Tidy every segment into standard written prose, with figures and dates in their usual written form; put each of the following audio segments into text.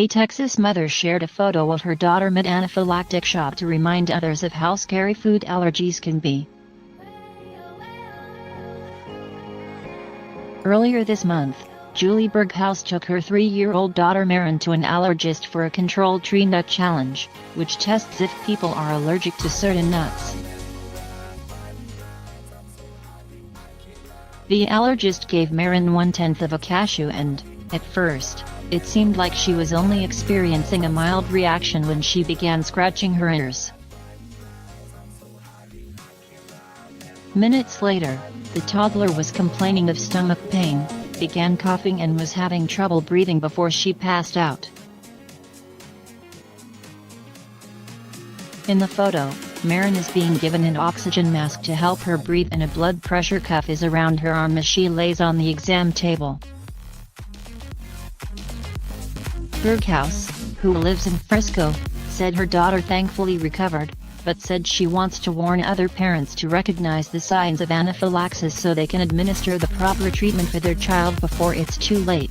A Texas mother shared a photo of her daughter mid-anaphylactic shock to remind others of how scary food allergies can be. Earlier this month, Julie Berghaus took her 3-year-old daughter Marin to an allergist for a controlled tree nut challenge, which tests if people are allergic to certain nuts. The allergist gave Marin 1/10 of a cashew and, at first, it seemed like she was only experiencing a mild reaction when she began scratching her ears. Minutes later, the toddler was complaining of stomach pain, began coughing and was having trouble breathing before she passed out. In the photo, Marin is being given an oxygen mask to help her breathe and a blood pressure cuff is around her arm as she lays on the exam table. Berghaus, who lives in Frisco, said her daughter thankfully recovered, but said she wants to warn other parents to recognize the signs of anaphylaxis so they can administer the proper treatment for their child before it's too late.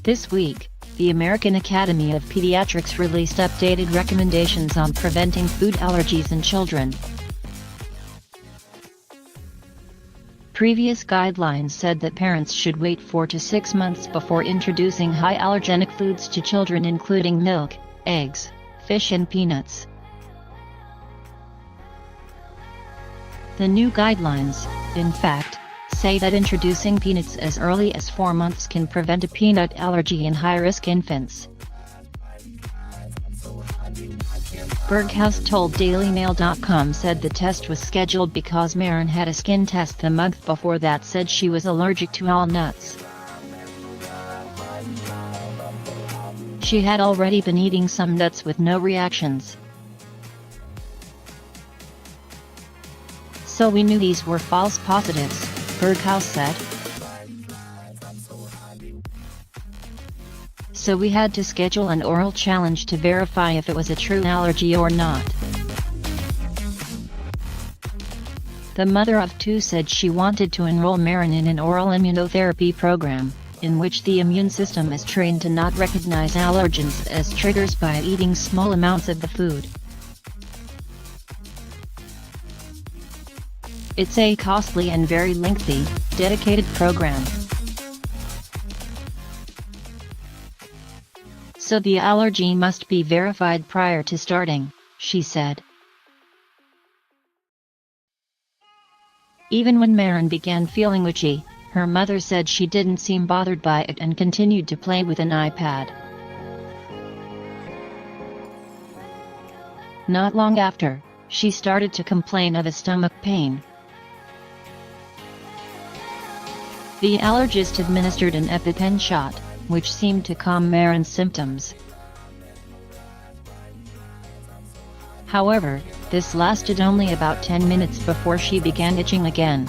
This week, the American Academy of Pediatrics released updated recommendations on preventing food allergies in children. Previous guidelines said that parents should wait 4 to 6 months before introducing high allergenic foods to children, including milk, eggs, fish and peanuts. The new guidelines, in fact, say that introducing peanuts as early as 4 months can prevent a peanut allergy in high-risk infants. Berghaus told DailyMail.com said the test was scheduled because Marin had a skin test the month before that said she was allergic to all nuts. She had already been eating some nuts with no reactions. So we knew these were false positives, Berghaus said. So we had to schedule an oral challenge to verify if it was a true allergy or not. The mother of 2 said she wanted to enroll Marin in an oral immunotherapy program, in which the immune system is trained to not recognize allergens as triggers by eating small amounts of the food. It's a costly and very lengthy, dedicated program. So the allergy must be verified prior to starting, she said. Even when Marin began feeling witchy, her mother said she didn't seem bothered by it and continued to play with an iPad. Not long after, she started to complain of a stomach pain. The allergist administered an EpiPen shot, which seemed to calm Marin's symptoms. However, this lasted only about 10 minutes before she began itching again.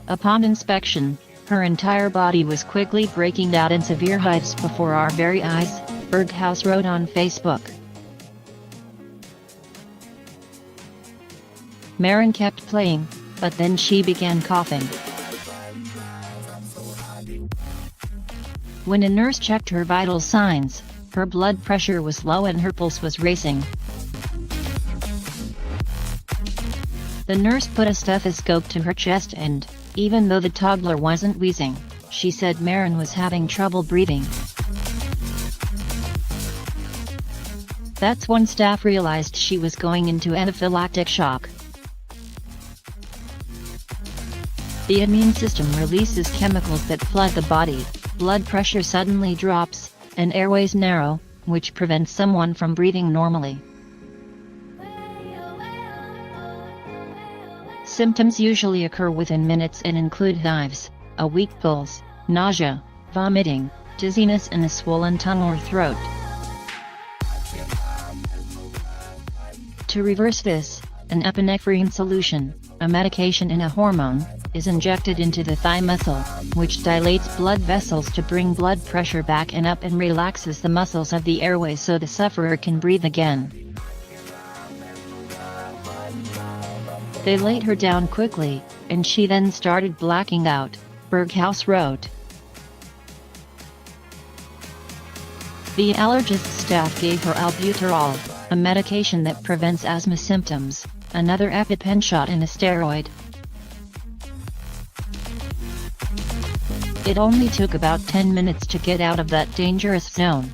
Upon inspection, her entire body was quickly breaking out in severe hives before our very eyes, Berghaus wrote on Facebook. Marin kept playing, but then she began coughing. When a nurse checked her vital signs, her blood pressure was low and her pulse was racing. The nurse put a stethoscope to her chest and, even though the toddler wasn't wheezing, she said Marin was having trouble breathing. That's when staff realized she was going into anaphylactic shock. The immune system releases chemicals that flood the body, blood pressure suddenly drops, and airways narrow, which prevents someone from breathing normally. Symptoms usually occur within minutes and include hives, a weak pulse, nausea, vomiting, dizziness and a swollen tongue or throat. To reverse this, an epinephrine solution, a medication and a hormone, is injected into the thigh muscle, which dilates blood vessels to bring blood pressure back and up and relaxes the muscles of the airways so the sufferer can breathe again. They laid her down quickly, and she then started blacking out, Berghaus wrote. The allergist staff gave her albuterol, a medication that prevents asthma symptoms, another EpiPen shot and a steroid. It only took about 10 minutes to get out of that dangerous zone.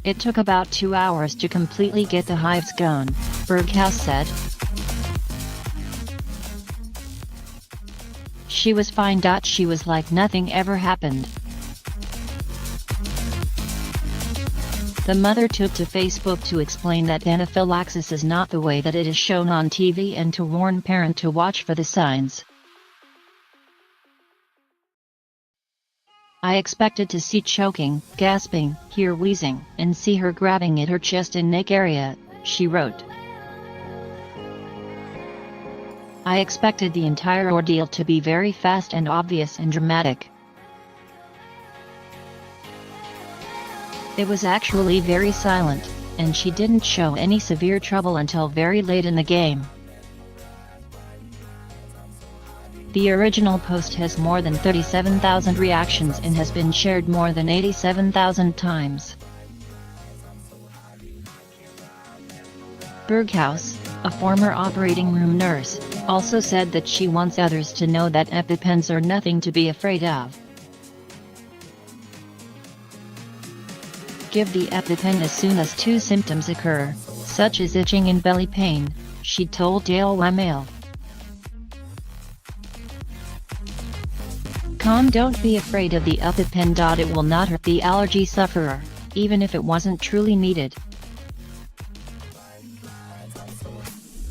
It took about 2 hours to completely get the hives gone, Berghaus said. She was fine. She was like nothing ever happened. The mother took to Facebook to explain that anaphylaxis is not the way that it is shown on TV and to warn parents to watch for the signs. I expected to see choking, gasping, hear wheezing, and see her grabbing at her chest and neck area, she wrote. I expected the entire ordeal to be very fast and obvious and dramatic. It was actually very silent, and she didn't show any severe trouble until very late in the game. The original post has more than 37,000 reactions and has been shared more than 87,000 times. Berghaus, a former operating room nurse, also said that she wants others to know that EpiPens are nothing to be afraid of. Give the EpiPen as soon as 2 symptoms occur, such as itching and belly pain, she told Daily Mail. Don't be afraid of the EpiPen. It will not hurt the allergy sufferer, even if it wasn't truly needed.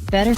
Better